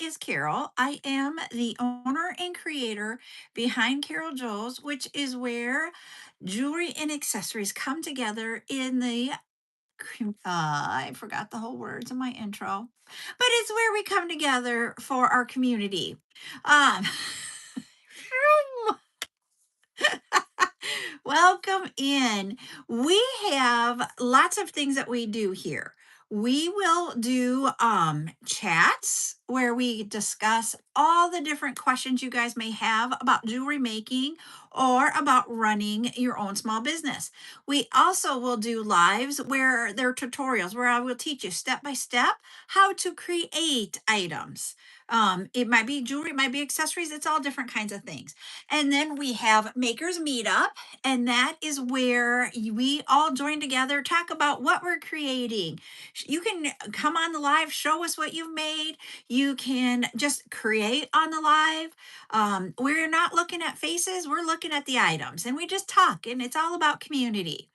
is Carol. I am the owner and creator behind CarolJo's, which is where jewelry and accessories come together in the I forgot the whole words in my intro, but it's where we come together for our community. Um, Welcome in. We have lots of things that we do here. We will do chats where we discuss all the different questions you guys may have about jewelry making or about running your own small business. We also will do lives where there are tutorials where I will teach you step by step how to create items. It might be jewelry, it might be accessories, it's all different kinds of things. And then we have Makers Meetup, and that is where we all join together, talk about what we're creating. You can come on the live, show us what you've made. You can just create on the live. We're not looking at faces, we're looking at the items, and we just talk, and it's all about community.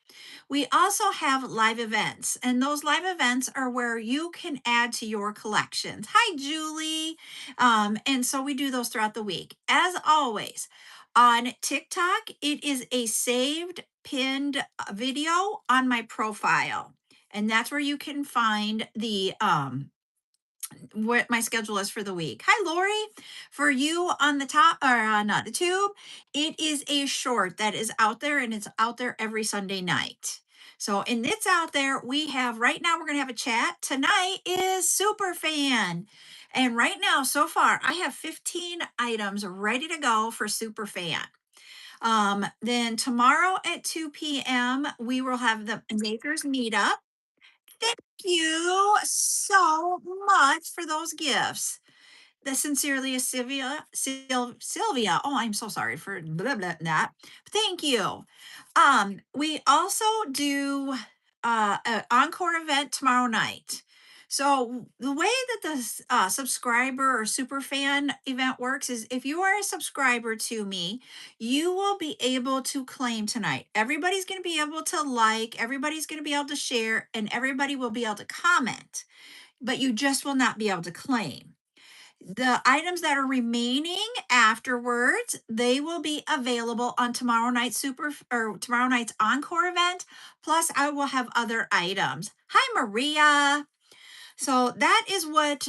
We also have live events, and those live events are where you can add to your collections. Hi, Julie. And so we do those throughout the week. As always, on TikTok, it is a saved pinned video on my profile. And that's where you can find the what my schedule is for the week. Hi, Lori. For you on the top or not the tube, it is a short that is out there and it's out there every Sunday night. So, and it's out there. We have right now, we're going to have a chat. Tonight is Super Fan. And right now, so far, I have 15 items ready to go for Super Fan. Then tomorrow at 2 p.m., we will have the Makers Meetup. Thank you so much for those gifts. The sincerely is Sylvia. Oh, I'm so sorry for blah blah that. Thank you. We also do an encore event tomorrow night. So the way that the subscriber or super fan event works is if you are a subscriber to me, you will be able to claim tonight. Everybody's going to be able to like, everybody's going to be able to share, and everybody will be able to comment, but you just will not be able to claim. The items that are remaining afterwards, they will be available on tomorrow night's tomorrow night's encore event. Plus, I will have other items. Hi, Maria. So that is what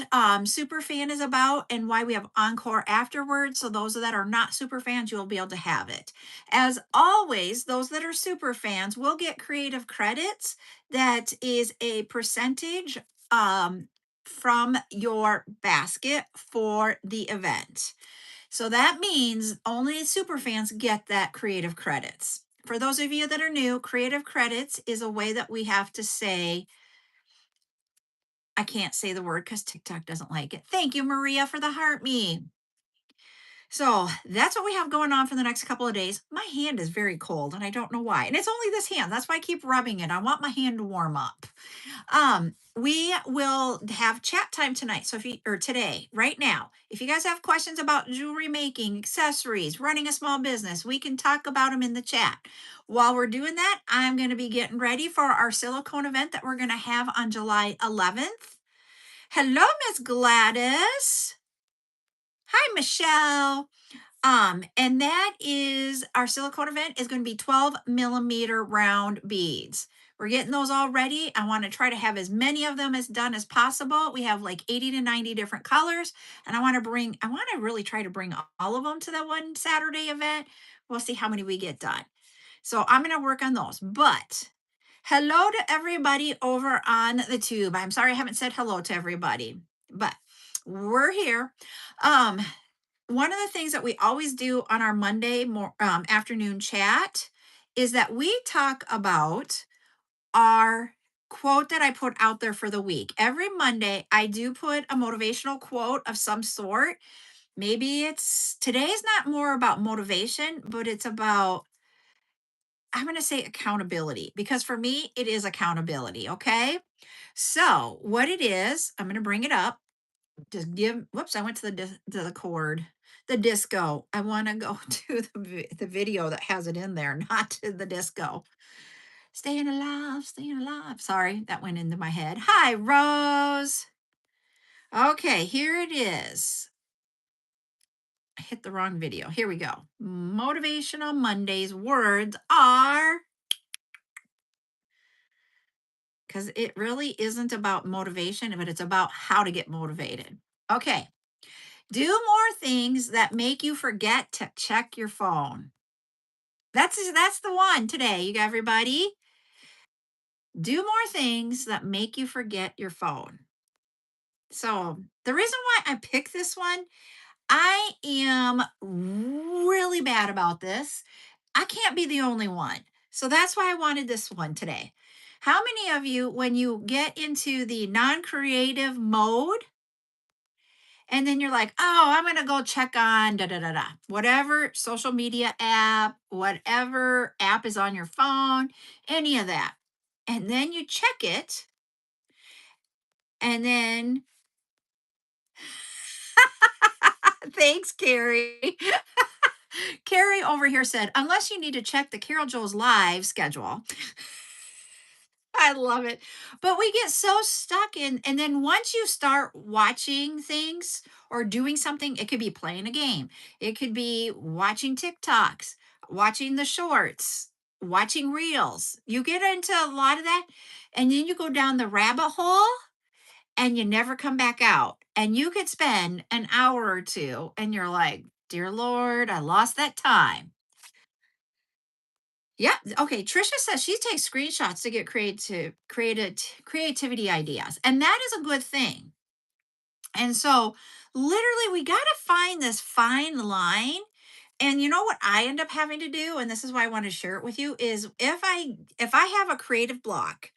super fan is about and why we have encore afterwards. So those that are not super fans, you'll be able to have it. As always, those that are super fans will get creative credits. That is a percentage from your basket for the event. So that means only super fans get that creative credits. For those of you that are new, creative credits is a way that we have to say, I can't say the word because TikTok doesn't like it. Thank you, Maria, for the heart me. So that's what we have going on for the next couple of days. My hand is very cold and I don't know why. And it's only this hand. That's why I keep rubbing it. I want my hand to warm up. We will have chat time tonight. So if you or today, right now, if you guys have questions about jewelry making, accessories, running a small business, we can talk about them in the chat. While we're doing that, I'm going to be getting ready for our silicone event that we're going to have on July 11th. Hello, Miss Gladys. Hi, Michelle. And that is our silicone event is going to be 12 millimeter round beads. We're getting those all ready. I want to try to have as many of them as done as possible. We have like 80 to 90 different colors. And I want to really try to bring all of them to that one Saturday event. We'll see how many we get done. So I'm going to work on those. But hello to everybody over on the tube. I'm sorry I haven't said hello to everybody, but we're here. One of the things that we always do on our Monday afternoon chat is that we talk about our quote that I put out there for the week. Every Monday, I do put a motivational quote of some sort. Maybe it's today's not more about motivation, but it's about, I'm going to say accountability because for me, it is accountability. Okay. So, what it is, I'm going to bring it up. Just give, whoops, I went to the chord, the disco. I want to go to the video that has it in there, not to the disco. Staying alive, staying alive. Sorry, that went into my head. Hi, Rose. Okay, here it is. I hit the wrong video. Here we go. Motivational Mondays words are, because it really isn't about motivation, but it's about how to get motivated. Okay. Do more things that make you forget to check your phone. That's the one today, you everybody. Do more things that make you forget your phone. So, the reason why I picked this one, I am really bad about this. I can't be the only one. So that's why I wanted this one today. How many of you, when you get into the non creative mode, and then you're like, oh, I'm going to go check on da da da da, whatever social media app, whatever app is on your phone, any of that. And then you check it, and then thanks, Carrie. Carrie over here said, unless you need to check the CarolJo's live schedule. I love it. But we get so stuck in, and then once you start watching things or doing something, it could be playing a game, it could be watching TikToks, watching the shorts, watching reels. You get into a lot of that, and then you go down the rabbit hole and you never come back out. And you could spend an hour or two, and you're like, dear Lord, I lost that time. Yeah. Okay. Trisha says she takes screenshots to get creativity ideas. And that is a good thing. And so literally we got to find this fine line. And you know what I end up having to do, and this is why I want to share it with you, is if I have a creative block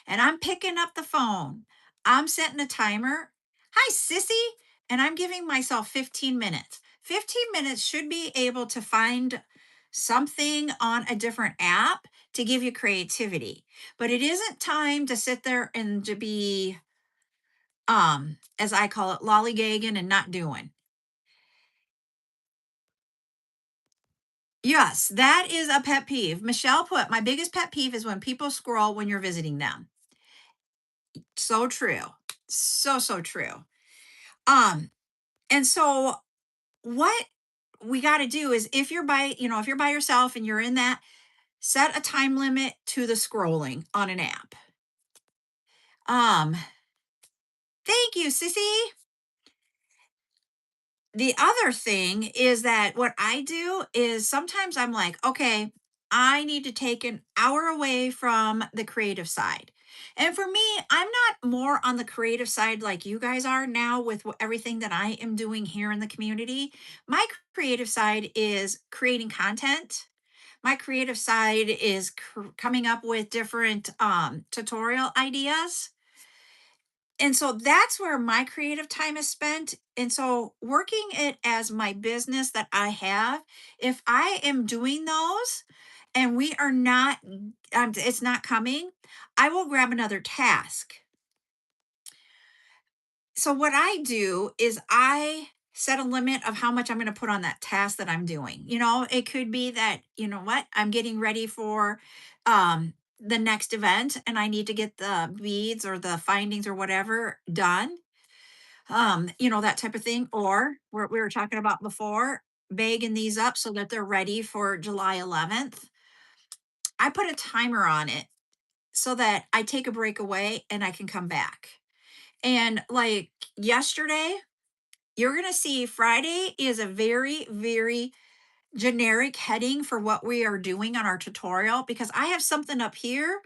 and I'm picking up the phone, I'm setting a timer. Hi, sissy. And I'm giving myself 15 minutes. 15 minutes should be able to find something on a different app to give you creativity. But it isn't time to sit there and to be, as I call it, lollygagging and not doing. Yes, that is a pet peeve. Michelle put, my biggest pet peeve is when people scroll when you're visiting them. So true. So, so true. Um, And so what we got to do is if you're by yourself and you're in that, set a time limit to the scrolling on an app. Um, Thank you, sissy. The other thing is that what I do is sometimes I'm like, okay, I need to take an hour away from the creative side. And for me, I'm not more on the creative side like you guys are now with everything that I am doing here in the community. My creative side is creating content. My creative side is coming up with different tutorial ideas, and so that's where my creative time is spent. And so working it as my business that I have, if I am doing those and we are not, it's not coming, I will grab another task. So what I do is I set a limit of how much I'm going to put on that task that I'm doing. It could be that, you know what, I'm getting ready for the next event and I need to get the beads or the findings or whatever done, that type of thing. Or what we were talking about before, bagging these up so that they're ready for July 11th. I put a timer on it so that I take a break away and I can come back. And like yesterday, you're going to see Friday is a very, very generic heading for what we are doing on our tutorial because I have something up here.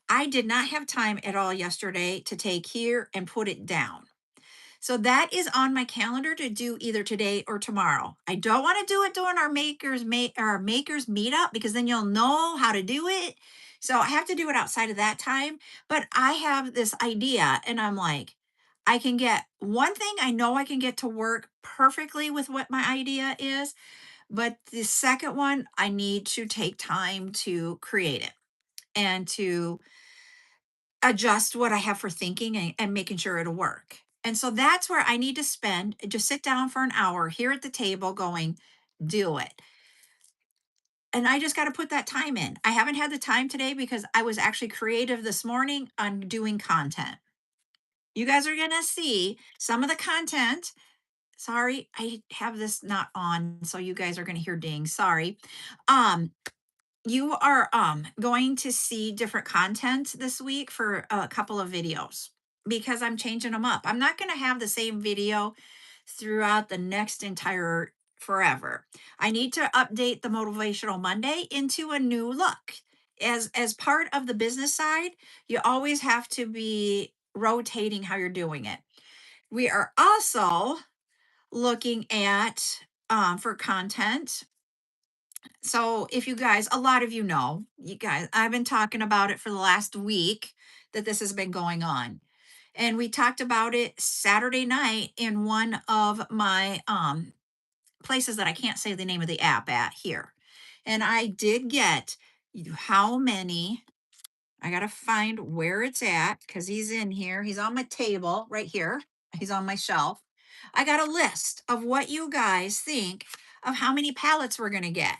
I did not have time at all yesterday to take here and put it down. So that is on my calendar to do either today or tomorrow. I don't want to do it during our makers meetup because then you'll know how to do it. So I have to do it outside of that time. But I have this idea and I'm like, I can get one thing I know I can get to work perfectly with what my idea is. But the second one, I need to take time to create it and to adjust what I have for thinking and making sure it'll work. And so that's where I need to just sit down for an hour here at the table going, do it. And I just got to put that time in. I haven't had the time today because I was actually creative this morning on doing content. You guys are going to see some of the content. Sorry, I have this not on, so you guys are going to hear ding. Sorry. Um, you are going to see different content this week for a couple of videos because I'm changing them up. I'm not going to have the same video throughout the next entire forever. I need to update the motivational Monday into a new look. As part of the business side, you always have to be rotating how you're doing it. We are also looking at for content. So if you guys, a lot of you guys, I've been talking about it for the last week that this has been going on. And we talked about it Saturday night in one of my places that I can't say the name of the app at here. And I did get how many, I got to find where it's at because he's in here. He's on my table right here. He's on my shelf. I got a list of what you guys think of how many pallets we're going to get.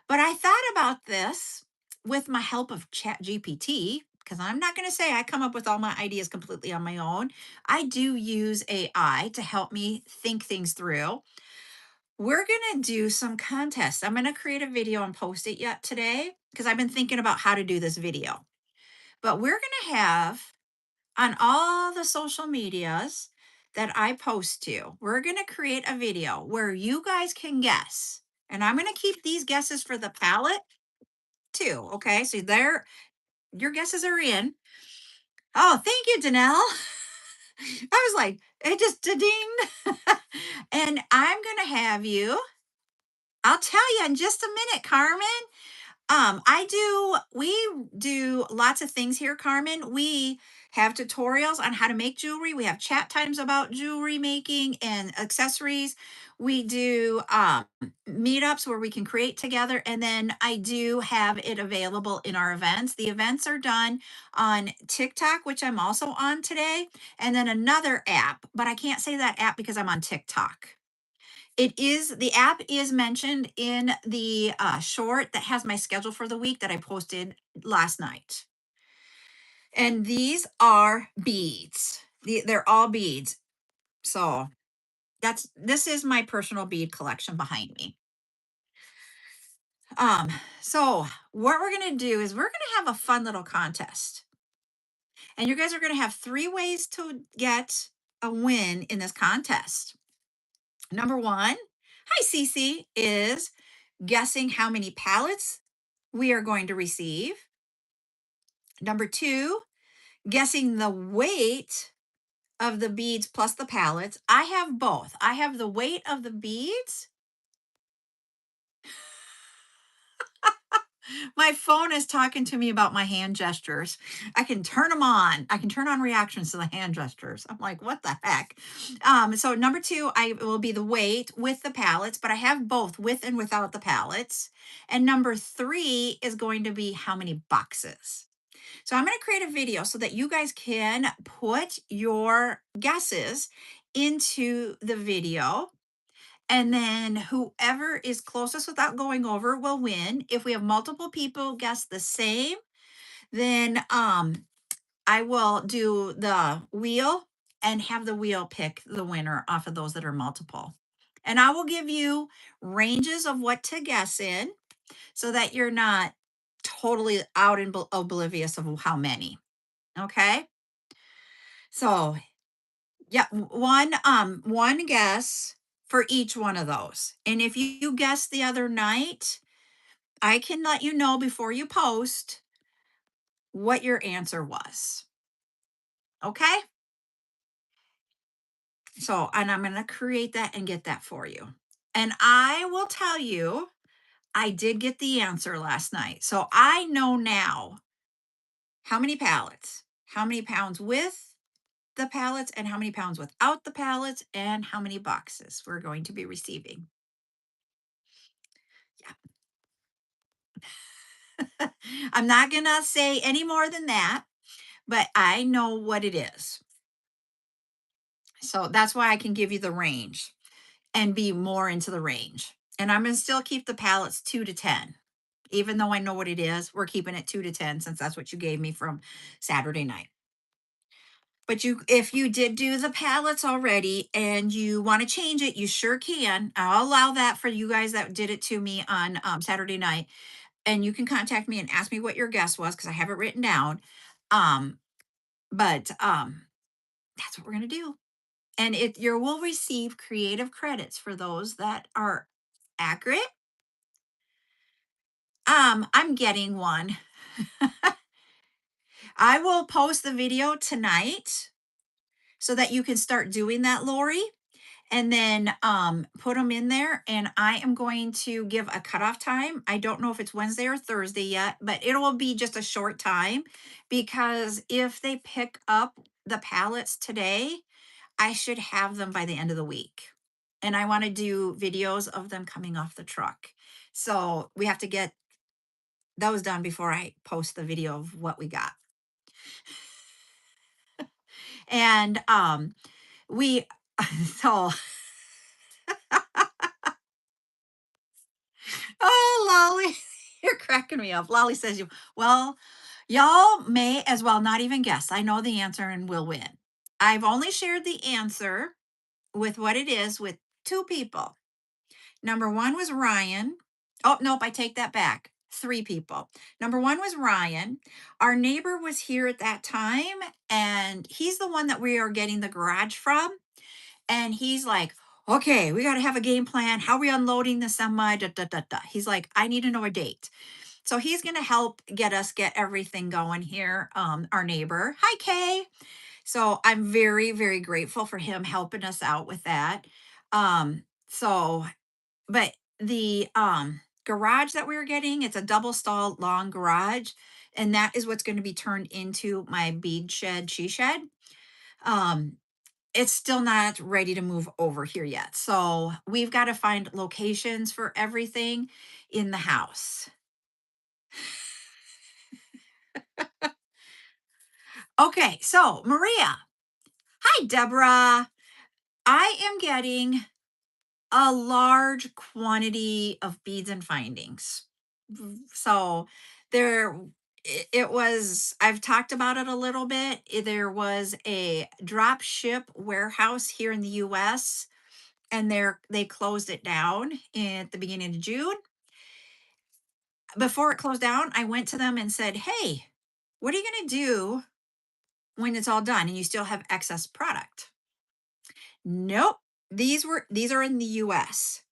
But I thought about this with my help of Chat GPT, because I'm not going to say I come up with all my ideas completely on my own. I do use AI to help me think things through. We're going to do some contests. I'm going to create a video and post it yet today because I've been thinking about how to do this video. But we're going to have on all the social medias that I post to, we're going to create a video where you guys can guess. And I'm going to keep these guesses for the palette too. Okay. So there, your guesses are in. Oh, thank you, Danelle. I was like, it just ding. And I'm going to have you, I'll tell you in just a minute, Carmen. We do lots of things here, Carmen. We have tutorials on how to make jewelry. We have chat times about jewelry making and accessories. We do meetups where we can create together. And then I do have it available in our events. The events are done on TikTok, which I'm also on today, and then another app, but I can't say that app because I'm on TikTok. The app is mentioned in the short that has my schedule for the week that I posted last night. And these are beads. They're all beads. So this is my personal bead collection behind me. So what we're gonna do is we're gonna have a fun little contest. And you guys are gonna have 3 ways to get a win in this contest. Number one, hi Cece, is guessing how many pallets we are going to receive. Number two, guessing the weight of the beads plus the pallets. I have both. I have the weight of the beads. My phone is talking to me about my hand gestures. I can turn them on. I can turn on reactions to the hand gestures. I'm like, what the heck? So number two, I will be the weight with the pallets, but I have both with and without the pallets. And number three is going to be how many boxes. So I'm going to create a video so that you guys can put your guesses into the video. And then whoever is closest without going over will win. If we have multiple people guess the same, then I will do the wheel and have the wheel pick the winner off of those that are multiple. And I will give you ranges of what to guess in so that you're not totally out and oblivious of how many. Okay. So yeah, one guess for each one of those. And if you guess the other night, I can let you know before you post what your answer was. Okay? So, and I'm going to create that and get that for you. And I will tell you, I did get the answer last night. So I know now how many pallets, how many pounds with the pallets, and how many pounds without the pallets, and how many boxes we're going to be receiving. I'm not going to say any more than that, but I know what it is. So that's why I can give you the range and be more into the range. And I'm going to still keep the pallets 2 to 10. Even though I know what it is, we're keeping it 2 to 10 since that's what you gave me from Saturday night. But if you did do the pallets already and you want to change it, you sure can. I'll allow that for you guys that did it to me on Saturday night. And you can contact me and ask me what your guess was because I have it written down. Um, but that's what we're gonna do. And it you will receive creative credits for those that are accurate. I'm getting one. I will post the video tonight so that you can start doing that, Lori, and then put them in there. And I am going to give a cutoff time. I don't know if it's Wednesday or Thursday yet, but it will be just a short time because if they pick up the pallets today, I should have them by the end of the week. And I want to do videos of them coming off the truck. So we have to get those done before I post the video of what we got. And we so oh Lolly, you're cracking me up. Lolly says well, y'all may as well not even guess. I know the answer and will win. I've only shared the answer with what it is with two people. Number one was Ryan. Oh, nope, I take that back. Three people. Number one was Ryan. Our neighbor was here at that time, and he's the one that we are getting the garage from. And he's like, okay, we got to have a game plan. How are we unloading the semi? Da, da, da, da. He's like, I need to know a date. So he's going to help get everything going here. Our neighbor. Hi, Kay. So I'm very, very grateful for him helping us out with that. So but the garage that we were getting, it's a double stall long garage, and that is what's going to be turned into my bead shed, she shed. Um, it's still not ready to move over here yet. So we've got to find locations for everything in the house. Okay, so Maria. Hi, Deborah. I am getting a large quantity of beads and findings. So there it was I've talked about it a little bit. There was a drop ship warehouse here in the US and they closed it down at the beginning of June. Before it closed down, I went to them and said, "Hey, what are you going to do when it's all done and you still have excess product?" Nope. These are in the US.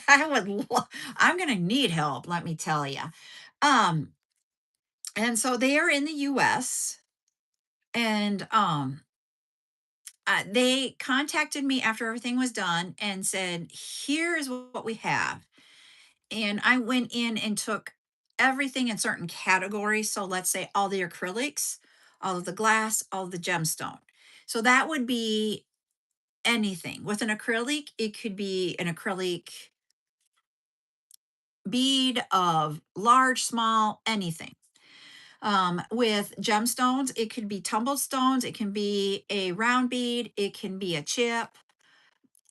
I'm going to need help, let me tell you. Um, and so they are in the US and they contacted me after everything was done and said, "Here's what we have." And I went in and took everything in certain categories. So let's say all the acrylics, all of the glass, all of the gemstone. So that would be anything. With an acrylic, it could be an acrylic bead of large, small, anything. With gemstones, it could be tumbled stones, it can be a round bead, it can be a chip,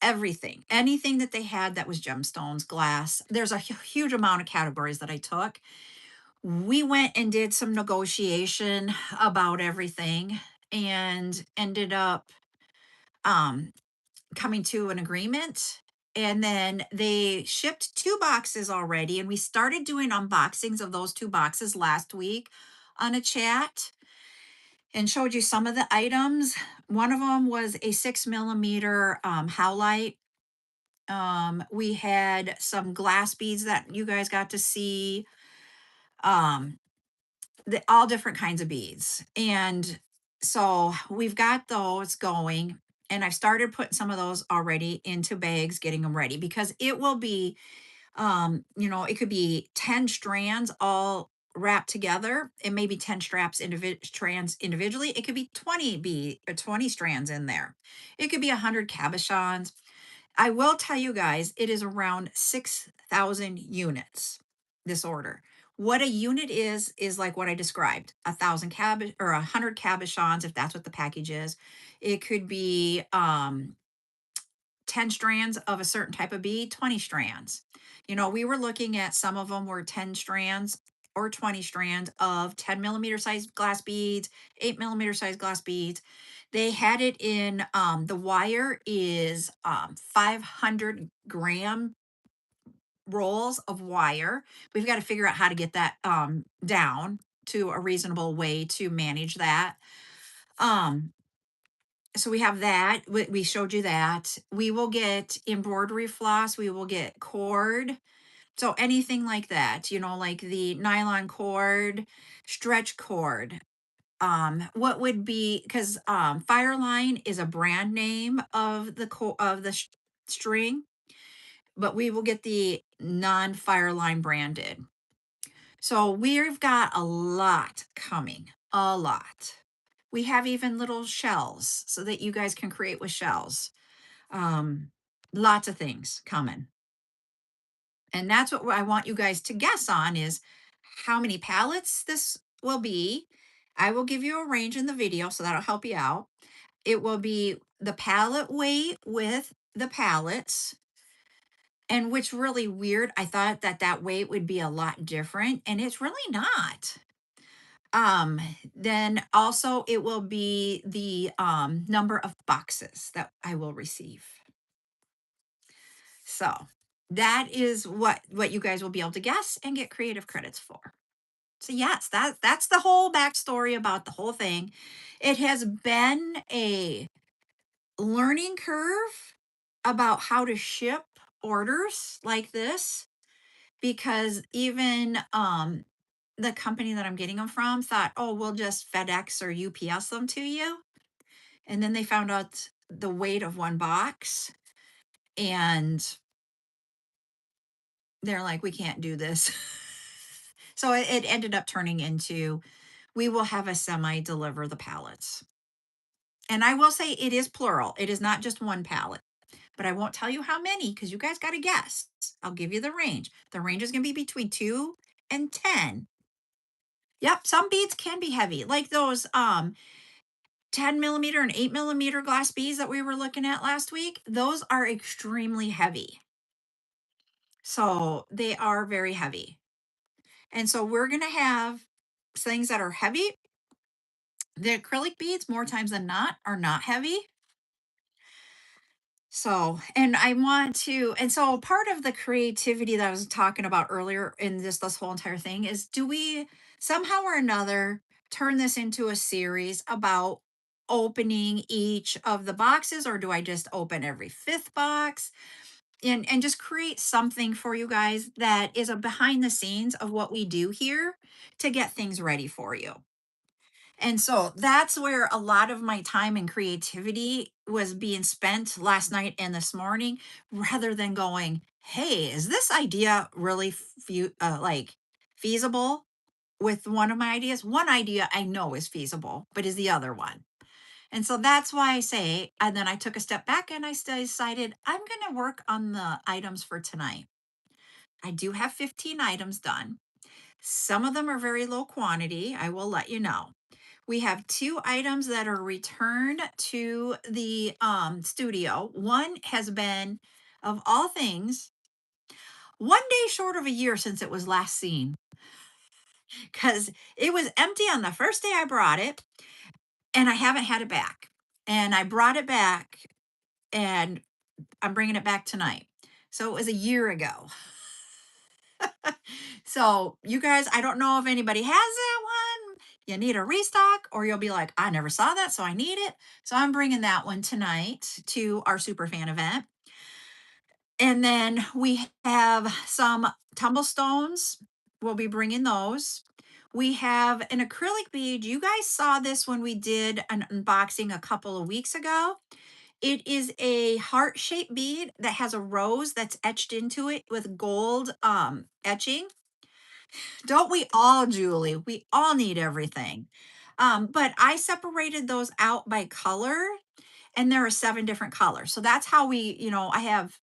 everything, anything that they had that was gemstones, glass. There's a huge amount of categories that I took. We went and did some negotiation about everything and ended up um, coming to an agreement. And then they shipped two boxes already. And we started doing unboxings of those two boxes last week on a chat and showed you some of the items. One of them was a 6 millimeter howlite. We had some glass beads that you guys got to see. Um, all different kinds of beads. And so we've got those going. And I've started putting some of those already into bags, getting them ready because it will be it could be 10 strands all wrapped together and maybe 10 strands individually. It could be 20 strands in there. It could be 100 cabochons. I will tell you guys, it is around 6,000 units, this order. What a unit is like what I described, 100 cabochons, if that's what the package is. It could be 10 strands of a certain type of bead, 20 strands. We were looking at some of them were 10 strands or 20 strands of 10 millimeter size glass beads, 8 millimeter size glass beads. They had it in, the wire is 500-gram rolls of wire. We've got to figure out how to get that down to a reasonable way to manage that. Um, so we have that. We showed you that. We will get embroidery floss. We will get cord. So anything like that, like the nylon cord, stretch cord. What would be, because Fireline is a brand name of the string, but we will get the non-Fireline branded. So we've got a lot coming, a lot. We have even little shells so that you guys can create with shells. Um, Lots of things coming. And that's what I want you guys to guess on is how many pallets this will be. I will give you a range in the video, so that'll help you out. It will be the pallet weight with the pallets. And which really weird, I thought that that weight would be a lot different, and it's really not. Um, then also it will be the number of boxes that I will receive. So that is what you guys will be able to guess and get creative credits for. So yes, that's the whole backstory about the whole thing. It has been a learning curve about how to ship orders like this, because even the company that I'm getting them from thought, oh, we'll just FedEx or UPS them to you. And then they found out the weight of one box, and they're like, we can't do this. So it ended up turning into, we will have a semi deliver the pallets. And I will say it is plural. It is not just one pallet, but I won't tell you how many because you guys got to guess. I'll give you the range. The range is going to be between 2 and 10. Yep, some beads can be heavy, like those 10 millimeter and 8 millimeter glass beads that we were looking at last week. Those are extremely heavy. So they are very heavy. And so we're going to have things that are heavy. The acrylic beads, more times than not, are not heavy. So, and I want to, and so part of the creativity that I was talking about earlier in this whole entire thing is, do we somehow or another turn this into a series about opening each of the boxes, or do I just open every fifth box and just create something for you guys that is a behind the scenes of what we do here to get things ready for you? And so that's where a lot of my time and creativity was being spent last night and this morning, rather than going, hey, is this idea really like feasible? With one of my ideas, one idea I know is feasible, but is the other one. And so that's why I say, and then I took a step back and I decided I'm going to work on the items for tonight. I do have 15 items done. Some of them are very low quantity. I will let you know. We have 2 items that are returned to the studio. One has been, of all things, 1 day short of a year since it was last seen, because it was empty on the first day I brought it, and I haven't had it back. And I brought it back, and I'm bringing it back tonight. So it was a year ago. So you guys, I don't know if anybody has that one. You need a restock, or you'll be like, I never saw that, so I need it. So I'm bringing that one tonight to our super fan event. And then we have some tumblestones. We'll be bringing those. We have an acrylic bead. You guys saw this when we did an unboxing a couple of weeks ago. It is a heart-shaped bead that has a rose that's etched into it with gold etching. Don't we all, Julie? We all need everything. But I separated those out by color, and there are 7 different colors. So that's how I have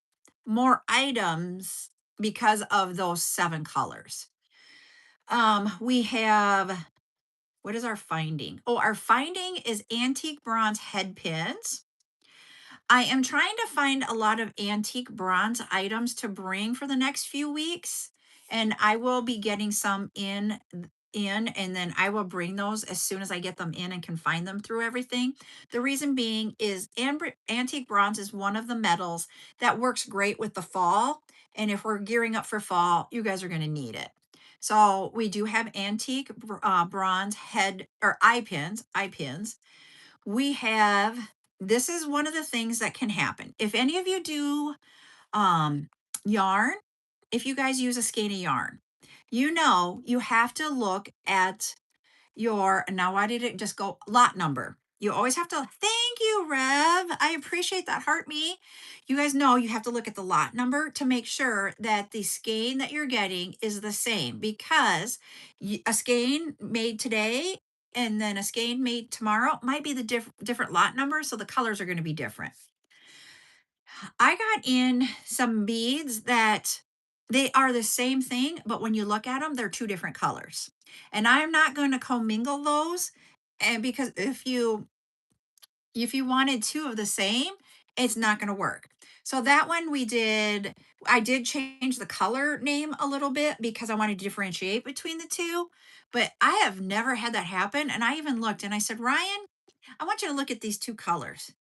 more items because of those 7 colors. We have, what is our finding? Oh, our finding is antique bronze head pins. I am trying to find a lot of antique bronze items to bring for the next few weeks. and I will be getting some in, and then I will bring those as soon as I get them in and can find them through everything. The reason being is antique bronze is one of the metals that works great with the fall. And if we're gearing up for fall, you guys are going to need it. So we do have antique bronze head or eye pins. We have, this is one of the things that can happen. If any of you do um, yarn, if you guys use a skein of yarn, you know you have to look at your, now why did it just go lot number? You always have to, thank you, Rev. I appreciate that. Heart me. You guys know you have to look at the lot number to make sure that the skein that you're getting is the same, because a skein made today and then a skein made tomorrow might be the different lot number. So the colors are going to be different. I got in some beads that they are the same thing, but when you look at them, they're two different colors. And I'm not going to commingle those. And because if you wanted two of the same, it's not going to work. So that one I did change the color name a little bit because I wanted to differentiate between the two, but I have never had that happen. And I even looked and I said, Ryan, I want you to look at these two colors.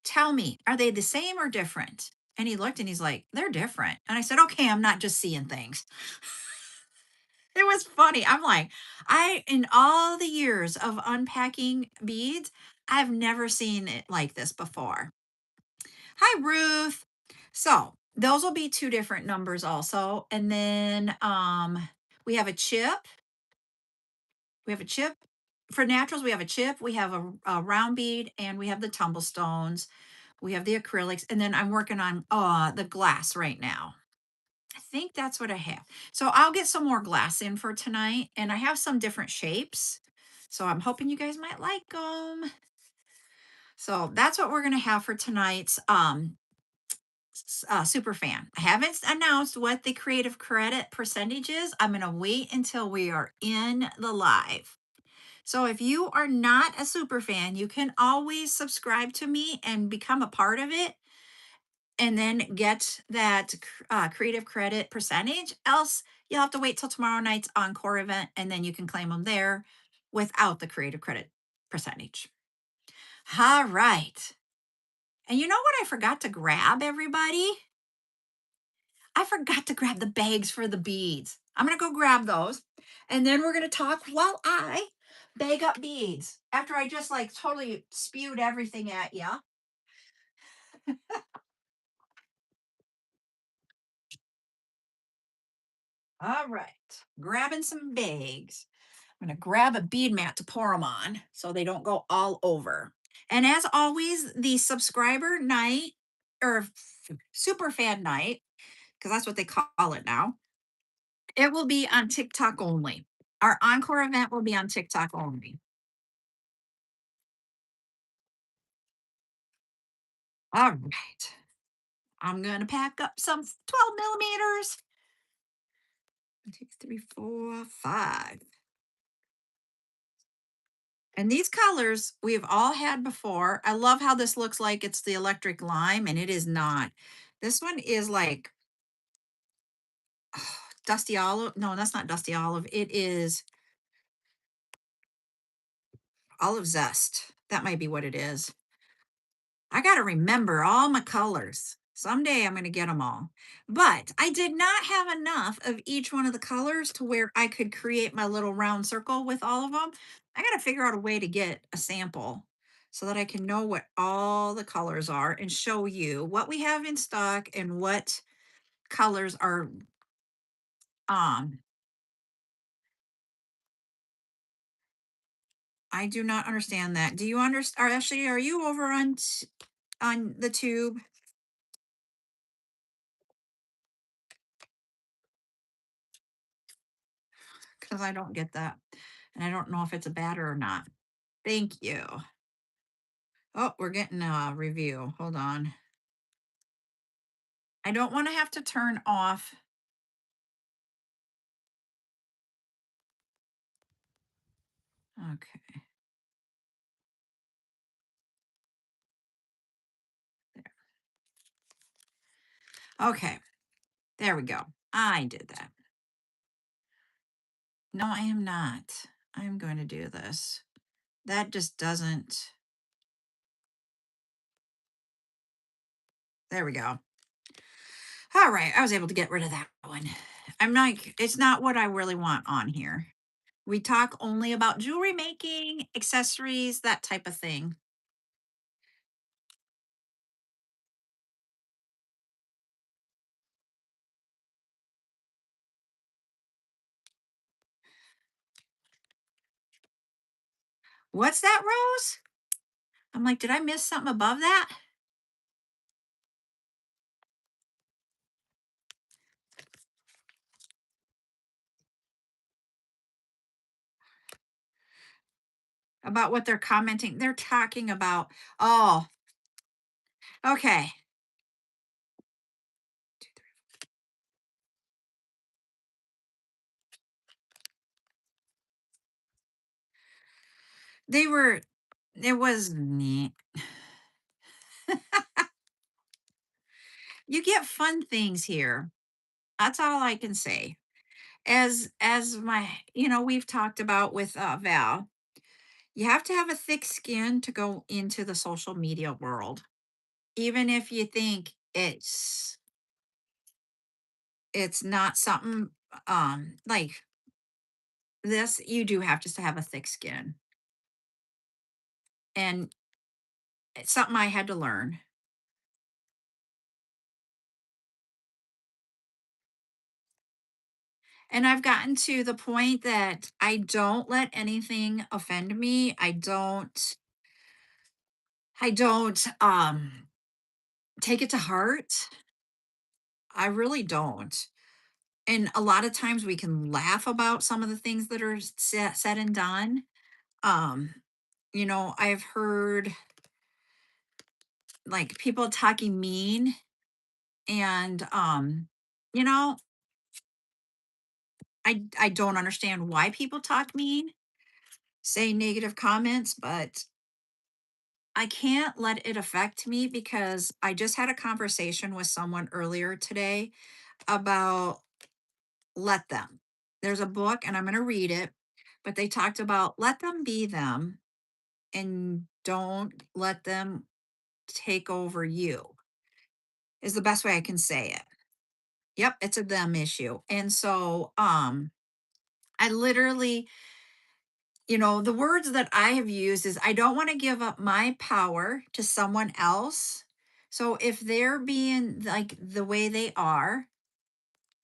Tell me, are they the same or different? And he looked and he's like, they're different. And I said, okay, I'm not just seeing things. It was funny. I'm like, in all the years of unpacking beads, I've never seen it like this before. Hi, Ruth. So those will be two different numbers also. And then we have a chip. We have a chip. For naturals, we have a chip, we have a round bead, and we have the tumble stones. We have the acrylics, and then I'm working on the glass right now. I think that's what I have. So I'll get some more glass in for tonight, and I have some different shapes. So I'm hoping you guys might like them. So that's what we're gonna have for tonight's super fan. I haven't announced what the creative credit percentage is. I'm gonna wait until we are in the live. So if you are not a super fan, you can always subscribe to me and become a part of it and then get that creative credit percentage. Else, you'll have to wait till tomorrow night's encore event and then you can claim them there without the creative credit percentage. All right. And you know what I forgot to grab, everybody? I forgot to grab the bags for the beads. I'm going to go grab those. And then we're going to talk while I bag up beads after I just like totally spewed everything at you. All right. Grabbing some bags. I'm going to grab a bead mat to pour them on so they don't go all over. And as always, the subscriber night or super fan night, because that's what they call it now, it will be on TikTok only. Our encore event will be on TikTok only. All right. I'm going to pack up some 12 millimeters. 1, 2, 3, 4, 5. And these colors we've all had before. I love how this looks like it's the electric lime, and it is not. This one is like dusty olive. No, that's not dusty olive. It is olive zest. That might be what it is. I got to remember all my colors. Someday I'm going to get them all. But I did not have enough of each one of the colors to where I could create my little round circle with all of them. I got to figure out a way to get a sample so that I can know what all the colors are and show you what we have in stock and what colors are um I do not understand that. Do you understand? Ashley, are you over on on the tube? Because I don't get that. And I don't know if it's a bad or not. Thank you. Oh, we're getting a review. Hold on. I don't want to have to turn off. Okay. Okay. There we go. I did that. No, I am not. I'm going to do this. That just doesn't. There we go. All right. I was able to get rid of that one. I'm not, it's not what I really want on here. We talk only about jewelry making, accessories, that type of thing. What's that, Rose? I'm like, did I miss something above that? About what they're commenting? They're talking about, oh, okay. They were, it was neat. You get fun things here. That's all I can say. As my, we've talked about with Val, you have to have a thick skin to go into the social media world. Even if you think it's not something like this, you do have just to have a thick skin. And it's something I had to learn. And I've gotten to the point that I don't let anything offend me. I don't take it to heart. I really don't. And a lot of times we can laugh about some of the things that are said and done. Um, I've heard like people talking mean and you know, I don't understand why people talk mean, say negative comments, but I can't let it affect me because I just had a conversation with someone earlier today about let them. There's a book and I'm going to read it, but they talked about let them be them and don't let them take over you, is the best way I can say it. Yep, it's a them issue. And so I literally, the words that I have used is I don't want to give up my power to someone else. So if they're being like the way they are,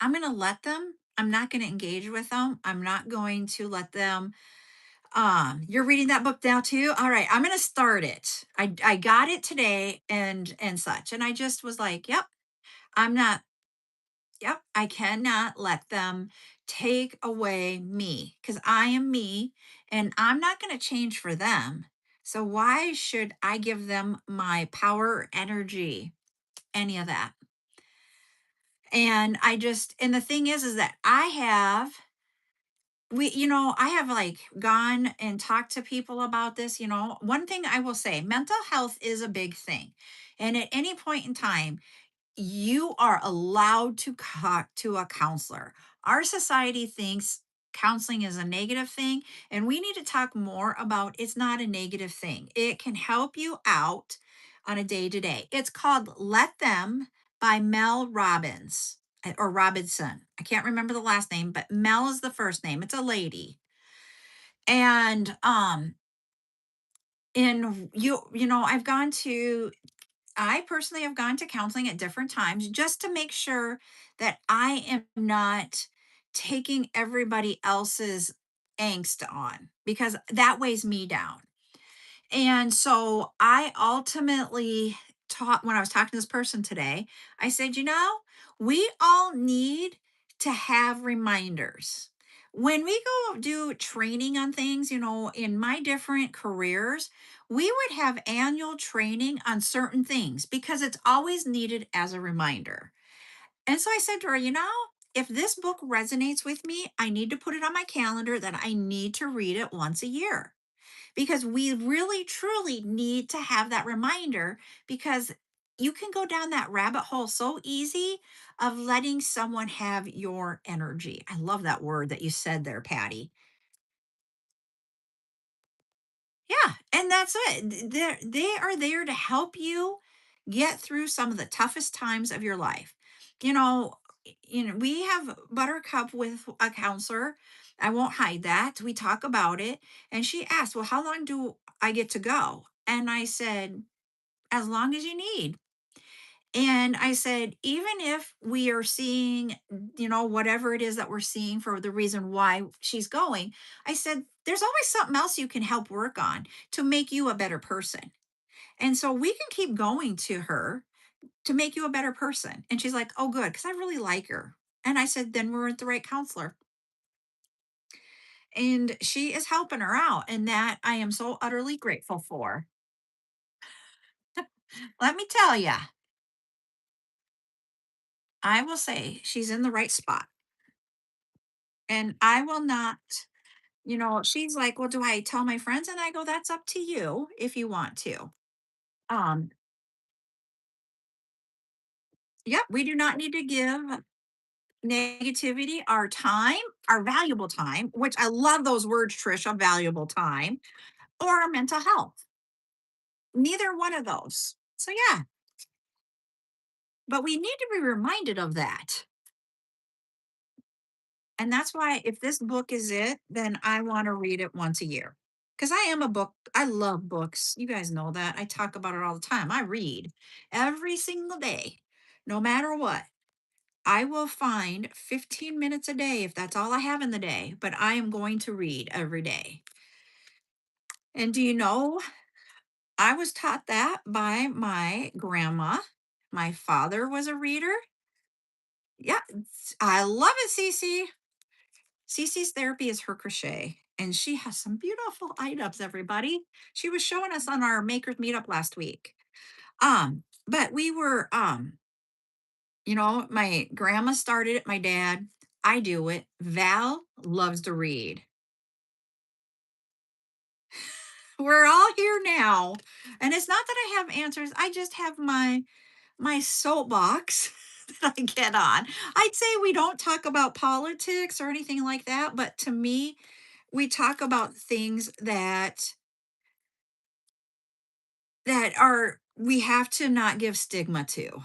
I'm going to let them. I'm not going to engage with them. I'm not going to let them. You're reading that book now too? All right, I'm going to start it. I got it today and such. And I just was like, yep, I'm not. Yep, I cannot let them take away me because I am me and I'm not going to change for them. So why should I give them my power or energy, any of that? And and the thing is that I have like gone and talked to people about this. One thing I will say, mental health is a big thing. And at any point in time, you are allowed to talk to a counselor. Our society thinks counseling is a negative thing, and we need to talk more about it's not a negative thing. It can help you out on a day to day. It's called Let Them by Mel Robbins or Robinson. I can't remember the last name, but Mel is the first name. It's a lady. And I've gone to I personally have gone to counseling at different times just to make sure that I am not taking everybody else's angst on because that weighs me down. And so I ultimately taught when I was talking to this person today, I said, we all need to have reminders. When we go do training on things, in my different careers, we would have annual training on certain things because it's always needed as a reminder. And so I said to her, if this book resonates with me, I need to put it on my calendar that I need to read it once a year because we really truly need to have that reminder because you can go down that rabbit hole so easy of letting someone have your energy. I love that word that you said there, Patty. Yeah, and that's it. They are there to help you get through some of the toughest times of your life. You know, we have Buttercup with a counselor. I won't hide that. We talk about it, and she asked, "Well, how long do I get to go?" And I said, "As long as you need." And I said, even if we are seeing, whatever it is that we're seeing for the reason why she's going, I said, there's always something else you can help work on to make you a better person. And so we can keep going to her to make you a better person. And she's like, oh, good, because I really like her. And I said, then we're at the right counselor. And she is helping her out. And that I am so utterly grateful for. Let me tell you, I will say she's in the right spot. And I will not. She's like, "Well, do I tell my friends?" And I go, "That's up to you if you want to." Um, yep, we do not need to give negativity our time, our valuable time, which I love those words, Trisha, valuable time, or our mental health. Neither one of those. So yeah, but we need to be reminded of that. And that's why if this book is it, then I want to read it once a year. Because I love books. You guys know that. I talk about it all the time. I read every single day, no matter what. I will find 15 minutes a day if that's all I have in the day, but I am going to read every day. And do you know, I was taught that by my grandma. My father was a reader. Yeah, I love it, Cece. Cece's therapy is her crochet, and she has some beautiful items, everybody. She was showing us on our makers meetup last week. But we were my grandma started it, my dad, I do it. Val loves to read. We're all here now. And it's not that I have answers. I just have my soapbox that I get on. I'd say we don't talk about politics or anything like that, but to me, we talk about things that are we have to not give stigma to.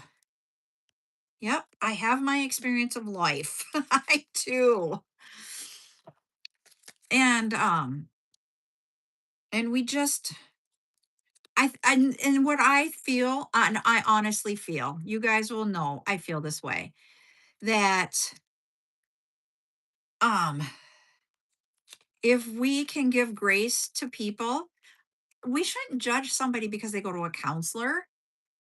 Yep, I have my experience of life. I do. And and we just and what I feel, and I honestly feel, you guys will know I feel this way, that um if we can give grace to people, we shouldn't judge somebody because they go to a counselor.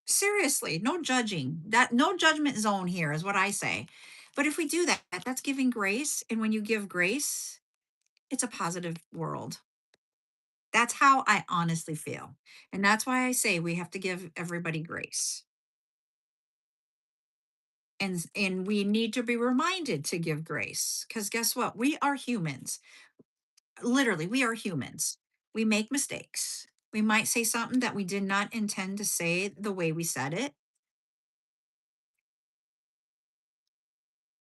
Seriously, no judging. That no judgment zone here is what I say. But if we do that, that's giving grace. And when you give grace, it's a positive world. That's how I honestly feel. And that's why I say we have to give everybody grace. And we need to be reminded to give grace because guess what? We are humans. Literally, we are humans. We make mistakes. We might say something that we did not intend to say the way we said it.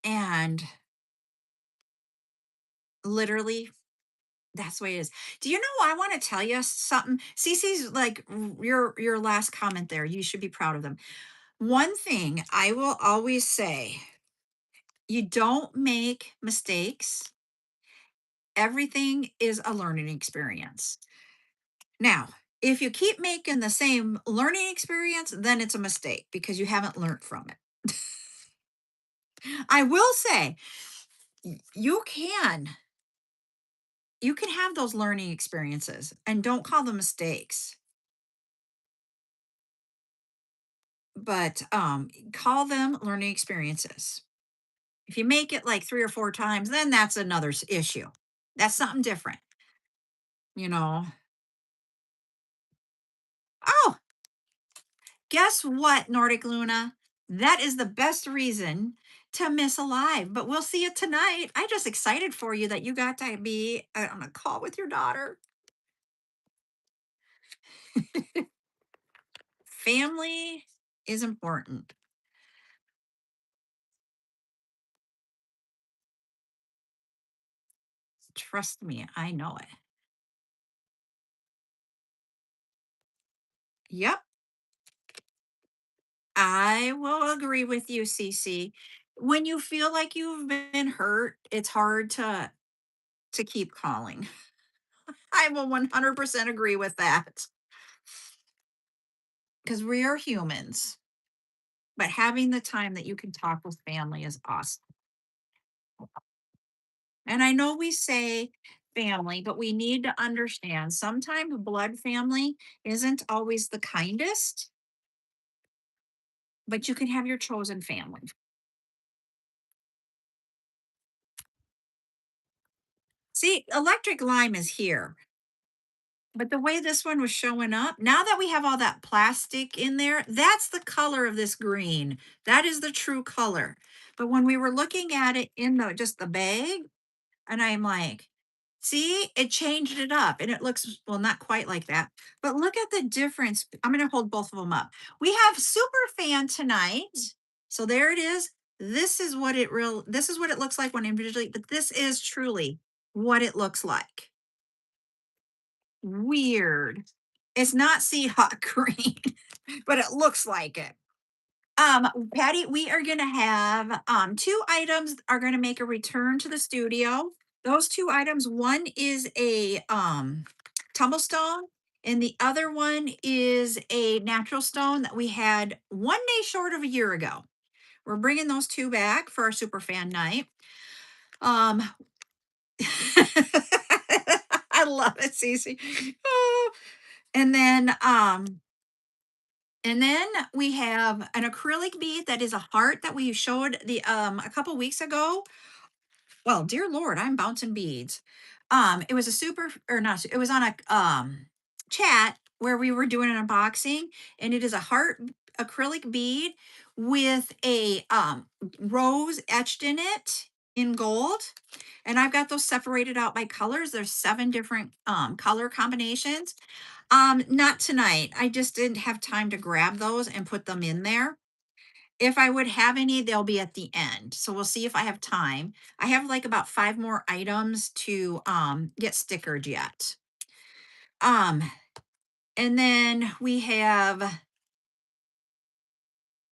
And literally, that's the way it is. Do you know, I want to tell you something. Cece's like your last comment there. You should be proud of them. One thing I will always say, you don't make mistakes. Everything is a learning experience. Now, if you keep making the same learning experience, then it's a mistake because you haven't learned from it. I will say you can have those learning experiences and don't call them mistakes, but call them learning experiences. If you make it like 3 or 4 times, then that's another issue. That's something different, you know. Oh, guess what, Nordic Luna? That is the best reason to miss a live, but we'll see you tonight. I'm just excited for you that you got to be on a call with your daughter. Family. is important. Trust me, I know it. Yep, I will agree with you, Cece. When you feel like you've been hurt, it's hard to keep calling. I will 100% agree with that because we are humans, but having the time that you can talk with family is awesome. And I know we say family, but we need to understand sometimes blood family isn't always the kindest, but you can have your chosen family. See, electric lime is here, but the way this one was showing up, now that we have all that plastic in there, that's the color of this green. That is the true color. But when we were looking at it in the just the bag, and I'm like, see, it changed it up and it looks, well, not quite like that, but look at the difference. I'm going to hold both of them up. We have super fan tonight. So there it is. This is what it looks like when individually, but this is truly what it looks like. Weird. It's not sea hot green, but it looks like it. Patty, we are gonna have two items are gonna make a return to the studio. Those two items, one is a tumble stone, and the other one is a natural stone that we had 1 day short of a year ago. We're bringing those two back for our super fan night. Um, I love it, Cece. Oh, and then and then we have an acrylic bead that is a heart that we showed the a couple weeks ago. Well, dear Lord, I'm bouncing beads. It was a super or not, it was on a chat where we were doing an unboxing, and it is a heart acrylic bead with a rose etched in it in gold. And I've got those separated out by colors. There's 7 different color combinations. Not tonight. I just didn't have time to grab those and put them in there. If I would have any, they'll be at the end. So we'll see if I have time. I have like about 5 more items to get stickered yet. Um, and then we have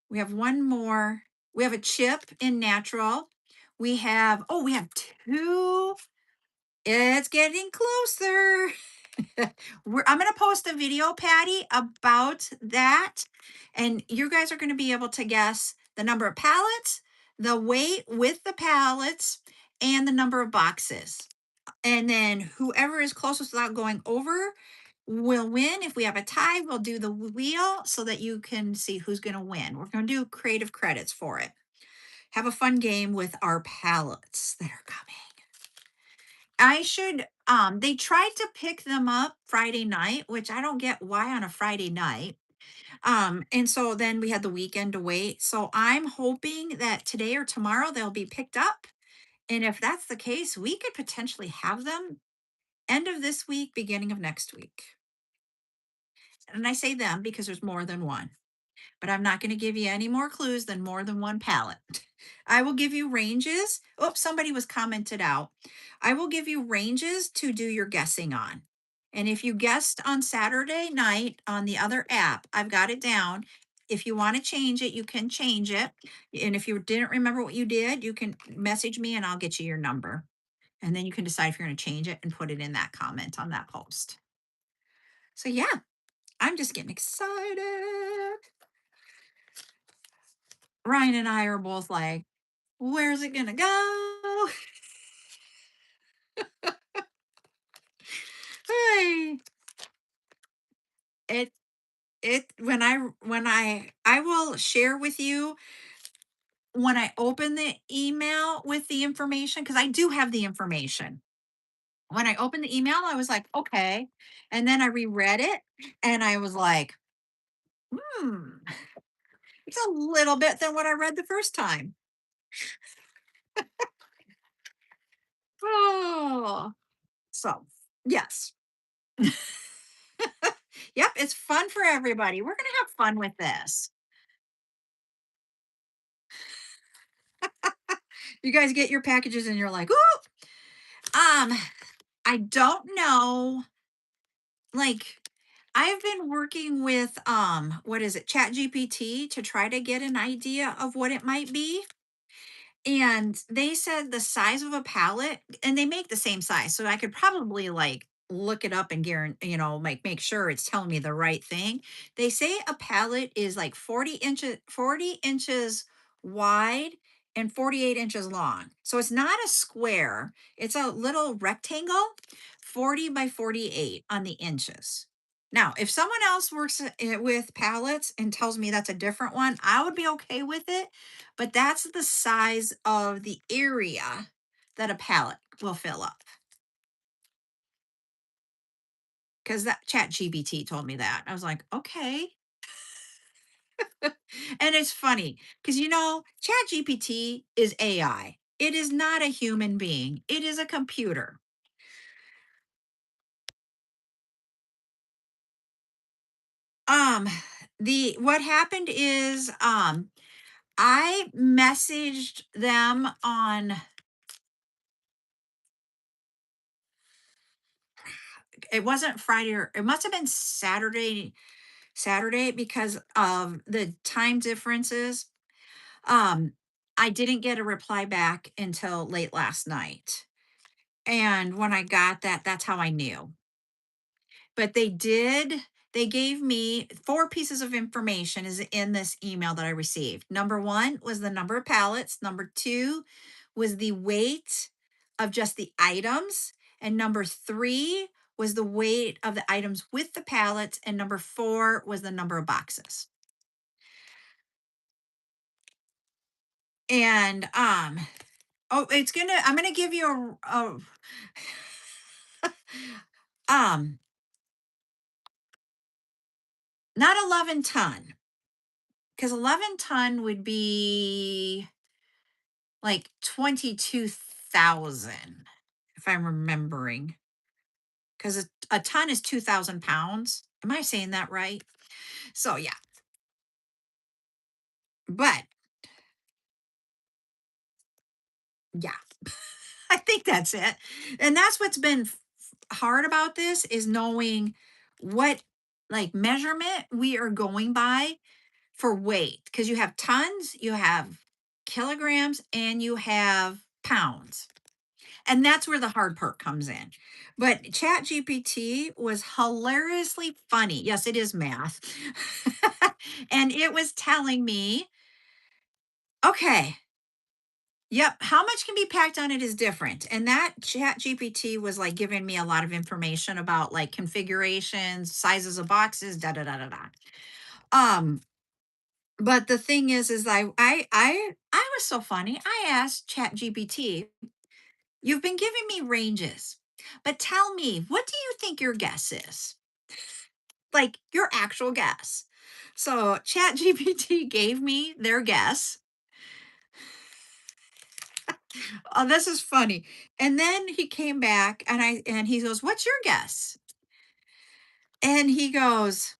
one more. We have a chip in natural. We have two. It's getting closer. I'm going to post a video, Patty, about that. And you guys are going to be able to guess the number of pallets, the weight with the pallets, and the number of boxes. And then whoever is closest without going over will win. If we have a tie, we'll do the wheel so that you can see who's going to win. We're going to do creative credits for it. Have a fun game with our pallets that are coming. They tried to pick them up Friday night, which I don't get why on a Friday night. And so then we had the weekend to wait. So I'm hoping that today or tomorrow they'll be picked up. And if that's the case, we could potentially have them end of this week, beginning of next week. And I say them because there's more than one, but I'm not going to give you any more clues than more than one palette. I will give you ranges. Oh, somebody was commented out. I will give you ranges to do your guessing on. And if you guessed on Saturday night on the other app, I've got it down. If you want to change it, you can change it. And if you didn't remember what you did, you can message me and I'll get you your number. And then you can decide if you're going to change it and put it in that comment on that post. So, yeah, I'm just getting excited. Ryan and I are both like, where's it going to go? Hey, it when I will share with you when I open the email with the information, because I do have the information. When I opened the email, I was like, okay. And then I reread it and I was like, hmm, it's a little bit than what I read the first time. Oh, so yes. Yep, it's fun for everybody. We're gonna have fun with this. You guys get your packages and you're like, "Ooh." Um, I don't know. Like, I've been working with what is it, Chat GPT, to try to get an idea of what it might be. And they said the size of a pallet, and they make the same size. So I could probably like look it up and guarantee, like make sure it's telling me the right thing. They say a pallet is like 40 inches wide and 48 inches long. So it's not a square, it's a little rectangle, 40 by 48 on the inches. Now, if someone else works with pallets and tells me that's a different one, I would be okay with it, but that's the size of the area that a pallet will fill up. Because that Chat GBT told me that. I was like, okay. And it's funny because Chat GPT is AI. It is not a human being. It is a computer. Um, the what happened is I messaged them on, it wasn't Friday, or it must have been Saturday because of the time differences. Um, I didn't get a reply back until late last night. And when I got that, that's how I knew. But they gave me four pieces of information is in this email that I received. Number one was the number of pallets. Number two was the weight of just the items. And number three was the weight of the items with the pallets. And number four was the number of boxes. And oh, I'm gonna give you um not 11 ton, because 11 ton would be like 22,000, if I'm remembering, because a ton is 2,000 pounds. Am I saying that right? So yeah, but yeah, I think that's it. And that's what's been hard about this is knowing what like measurement we are going by for weight, because you have tons, you have kilograms, and you have pounds. And that's where the hard part comes in. But Chat GPT was hilariously funny. Yes, it is math. And it was telling me, okay, yep, how much can be packed on it is different. And that Chat GPT was like giving me a lot of information about like configurations, sizes of boxes, da da da da da. Um, but the thing is I was so funny. I asked Chat GPT, you've been giving me ranges, but tell me, what do you think your guess is? Like your actual guess. So Chat GPT gave me their guess. Oh, this is funny. And then he came back and he goes, what's your guess? And he goes,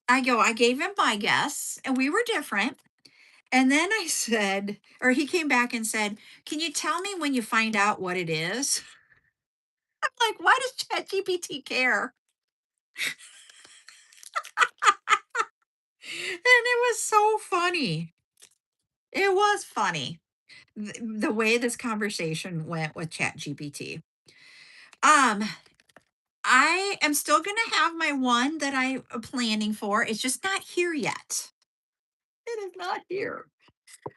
I gave him my guess and we were different. And then I said, or he came back and said, can you tell me when you find out what it is? Like, why does ChatGPT care? And it was so funny. It was funny the way this conversation went with ChatGPT. Um, I am still going to have my one that I am planning for. It's just not here yet. It is not here.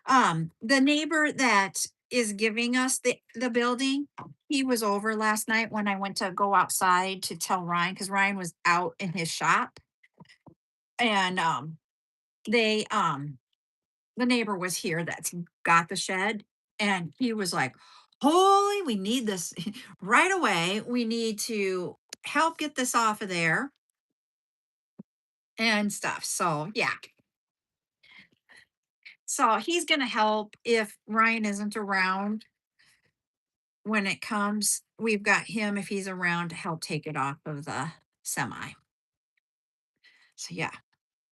The neighbor that is giving us the building, he was over last night when I went to go outside to tell Ryan, because Ryan was out in his shop. And they the neighbor was here that's got the shed, and he was like, holy, we need this right away. We need to help get this off of there and stuff. So yeah. So he's gonna help if Ryan isn't around when it comes. We've got him if he's around to help take it off of the semi. So yeah.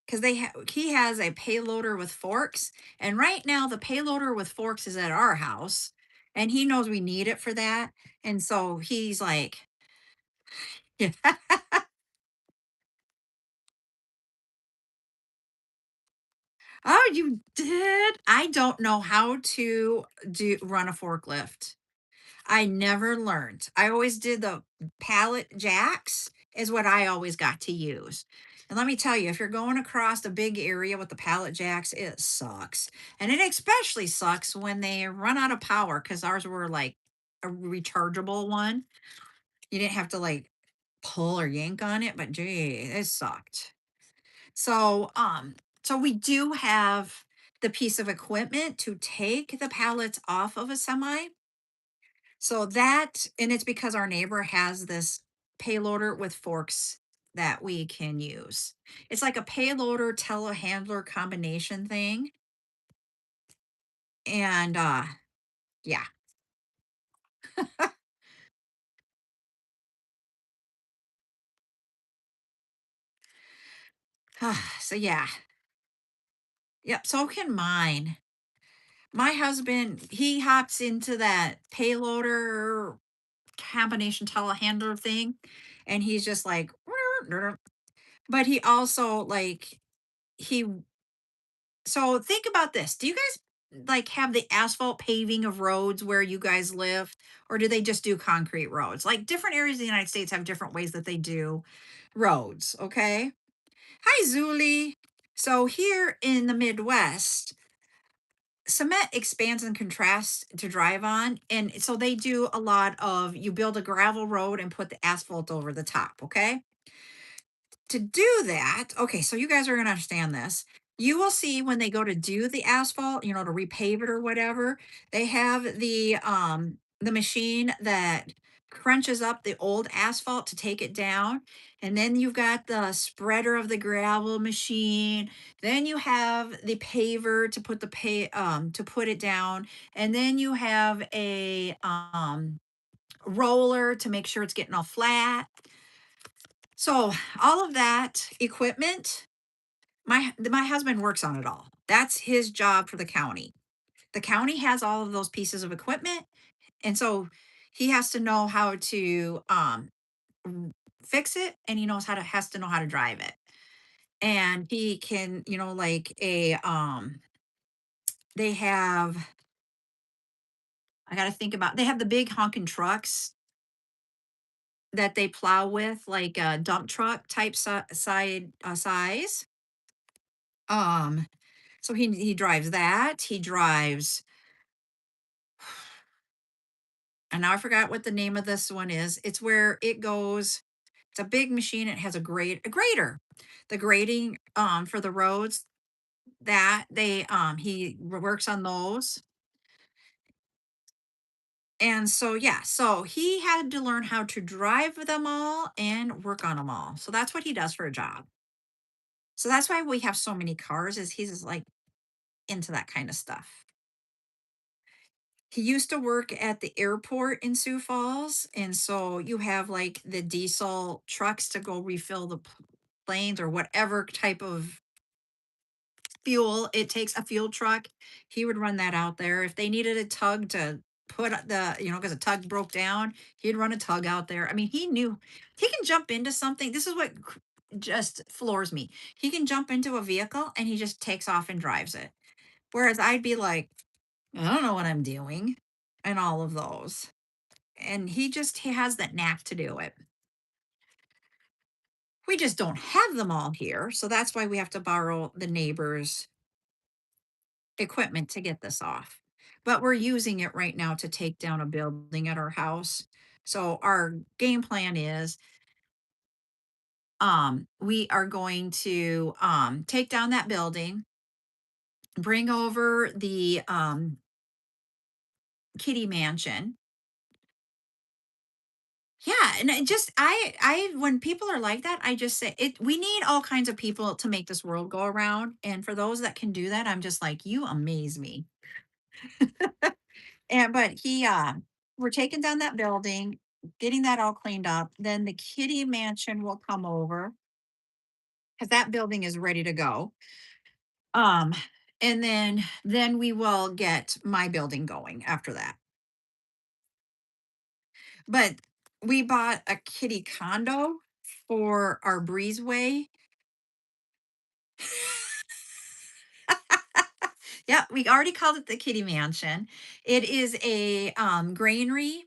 Because he has a payloader with forks, and right now the payloader with forks is at our house and he knows we need it for that. And so he's like, yeah. Oh, you did? I don't know how to do run a forklift. I never learned. I always did the pallet jacks is what I always got to use. And let me tell you, if you're going across a big area with the pallet jacks, it sucks. And it especially sucks when they run out of power because ours were like a rechargeable one. You didn't have to like pull or yank on it, but gee, it sucked. So, so we do have the piece of equipment to take the pallets off of a semi. So that, and it's because our neighbor has this payloader with forks that we can use. It's like a payloader telehandler combination thing. And yeah. So yeah. Yep. So can mine. My husband, he hops into that payloader combination telehandler thing, and he's just like, but he also like he so think about this. Do you guys like have the asphalt paving of roads where you guys live, or do they just do concrete roads? Like different areas of the United States have different ways that they do roads. Okay. Hi, Zuli. So here in the Midwest, cement expands and contrasts to drive on. And so they do a lot of you build a gravel road and put the asphalt over the top. Okay. To do that, okay, so you guys are going to understand this. You will see when they go to do the asphalt, to repave it or whatever, they have the machine that crunches up the old asphalt to take it down. And then you've got the spreader of the gravel machine. Then you have the paver to put to put it down. And then you have a roller to make sure it's getting all flat. So all of that equipment, my husband works on it all. That's his job for the county. The county has all of those pieces of equipment, and so he has to know how to r- fix it, and he knows how to has to know how to drive it. And he can, like a they have I got to think about they have the big honking trucks that they plow with, like a dump truck type size. Um, so he drives that. He drives, and now I forgot what the name of this one is. It's where it goes. It's a big machine. It has a grader. The grading for the roads that they works on those. And so yeah, so he had to learn how to drive them all and work on them all. So that's what he does for a job. So that's why we have so many cars is he's like into that kind of stuff. He used to work at the airport in Sioux Falls, and so you have, like, the diesel trucks to go refill the planes or whatever type of fuel it takes, a fuel truck, he would run that out there. If they needed a tug to put because a tug broke down, he'd run a tug out there. I mean, he can jump into something. This is what just floors me. He can jump into a vehicle, and he just takes off and drives it. Whereas I'd be like, I don't know what I'm doing, and all of those. And he has that knack to do it. We just don't have them all here, so that's why we have to borrow the neighbor's equipment to get this off. But we're using it right now to take down a building at our house. So our game plan is we are going to take down that building, bring over the kitty mansion. Yeah, and I when people are like that, I just say it we need all kinds of people to make this world go around. And for those that can do that, I'm just like, you amaze me. And but we're taking down that building, getting that all cleaned up. Then the kitty mansion will come over because that building is ready to go. Um, and then we will get my building going after that. But we bought a kitty condo for our breezeway. Yeah, we already called it the kitty mansion. It is a granary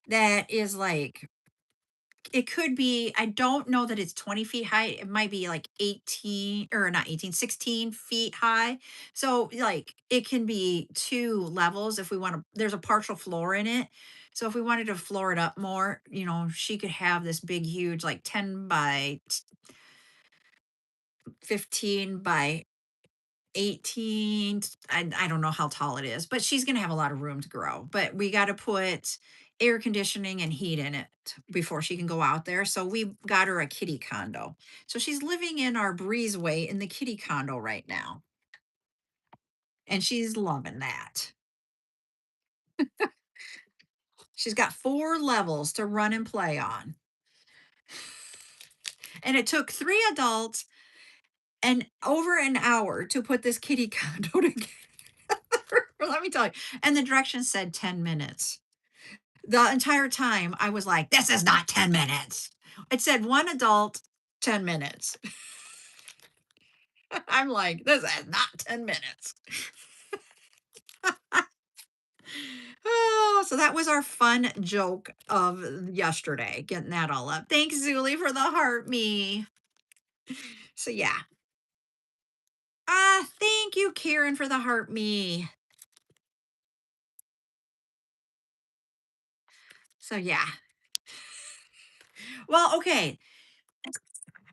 that is like, it could be, I don't know that it's 20 feet high. It might be like 18, or not 18, 16 feet high. So like it can be two levels if we want to, there's a partial floor in it. So if we wanted to floor it up more, she could have this big, huge, like 10 by 15 by 18. I don't know how tall it is, but she's going to have a lot of room to grow. But we got to put air conditioning and heat in it before she can go out there. So we got her a kitty condo. So she's living in our breezeway in the kitty condo right now. And she's loving that. She's got 4 levels to run and play on. And it took 3 adults and over an hour to put this kitty condo together. Let me tell you. And the directions said 10 minutes. The entire time I was like, "This is not 10 minutes." It said 1 adult, 10 minutes. I'm like, "This is not 10 minutes." Oh, so that was our fun joke of yesterday, getting that all up. Thanks, Zuli, for the heart me. So, yeah. Ah, thank you, Karen, for the heart me. So, yeah. Well, okay.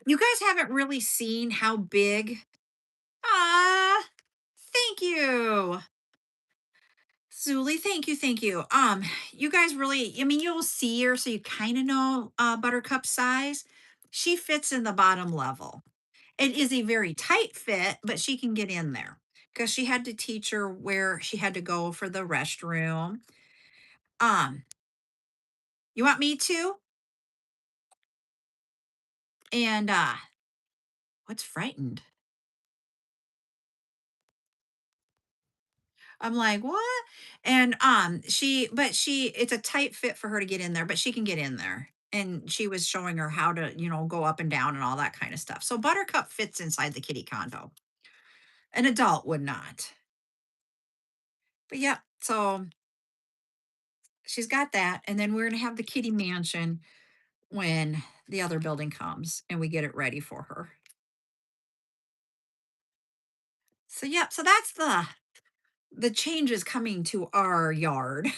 You guys haven't really seen how big. Ah, thank you. Zuli, thank you, thank you. You guys really, I mean, you'll see her, so you kind of know Buttercup's size. She fits in the bottom level. It is a very tight fit, but she can get in there because she had to teach her where she had to go for the restroom. Um, you want me to? And what's frightened? I'm like, "What?" And, it's a tight fit for her to get in there, but she can get in there. And she was showing her how to, go up and down and all that kind of stuff. So Buttercup fits inside the kitty condo. An adult would not. But yeah, so she's got that. And then we're gonna have the kitty mansion when the other building comes and we get it ready for her. So yeah, so that's the changes coming to our yard.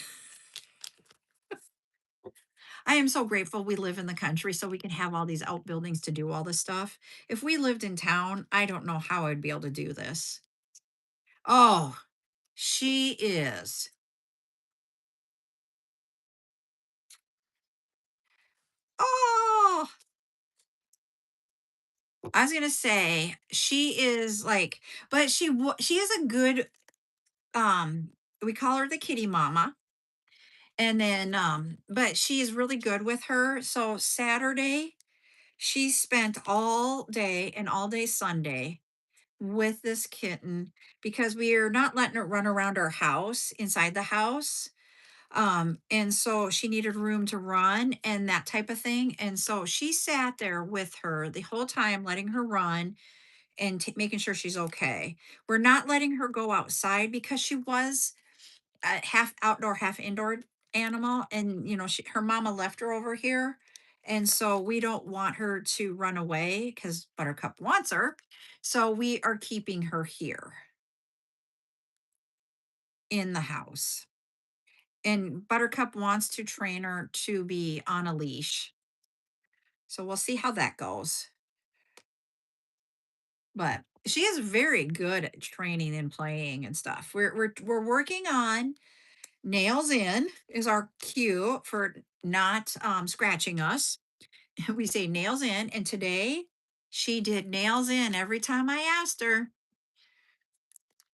I am so grateful we live in the country so we can have all these outbuildings to do all this stuff. If we lived in town, I don't know how I'd be able to do this. Oh, she is. Oh, I was gonna say she is like, but she is a good. Um, we call her the kitty mama, and then but she is really good with her. So Saturday, she spent all day and all day Sunday with this kitten because we are not letting it run around our house inside the house. And so she needed room to run and that type of thing. And so she sat there with her the whole time, letting her run and making sure she's okay. We're not letting her go outside because she was a half outdoor, half indoor animal. And, her mama left her over here. And so we don't want her to run away because Buttercup wants her. So we are keeping her here in the house. And Buttercup wants to train her to be on a leash. So we'll see how that goes. But she is very good at training and playing and stuff. We're working on nails in is our cue for not scratching us. We say nails in, and today she did nails in every time I asked her.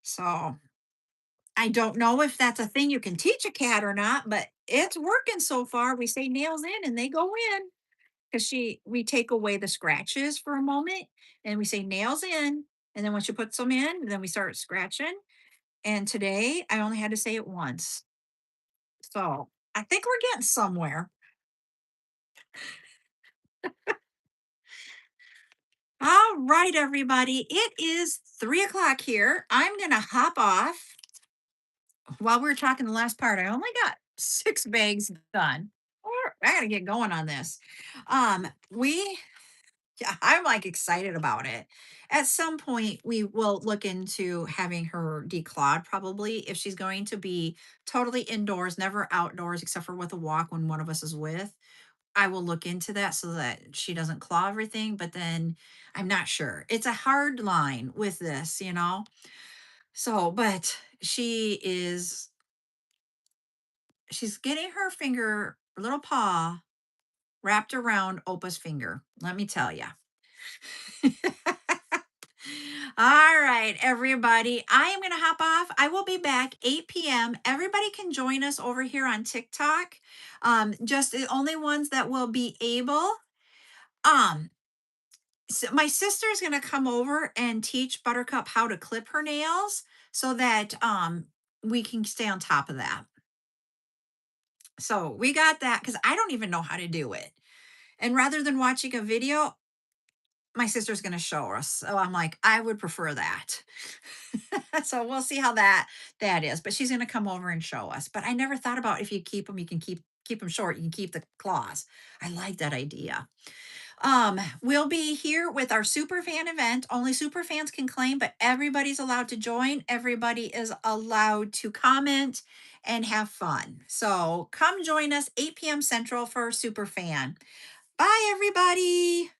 So I don't know if that's a thing you can teach a cat or not, but it's working so far. We say nails in and they go in because we take away the scratches for a moment and we say nails in. And then once you put some in, then we start scratching. And today I only had to say it once. So I think we're getting somewhere. All right, everybody. It is 3 o'clock here. I'm going to hop off. While we were talking the last part, I only got 6 bags done. I got to get going on this. We Yeah, I'm like excited about it. At some point, we will look into having her declawed, probably if she's going to be totally indoors, never outdoors, except for with a walk when one of us is with. I will look into that so that she doesn't claw everything, but then I'm not sure. It's a hard line with this. So, but she's getting her finger, little paw wrapped around Opa's finger. Let me tell you. All right, everybody. I am going to hop off. I will be back 8 p.m. Everybody can join us over here on TikTok. Just the only ones that will be able. Um, so my sister is going to come over and teach Buttercup how to clip her nails so that we can stay on top of that. So we got that because I don't even know how to do it. And rather than watching a video, my sister's going to show us. So I'm like, I would prefer that. So we'll see how that is. But she's going to come over and show us. But I never thought about if you keep them, you can keep them short. You can keep the claws. I like that idea. We'll be here with our super fan event. Only super fans can claim, but everybody's allowed to join. Everybody is allowed to comment and have fun. So come join us 8 p.m. Central for super fan. Bye, everybody.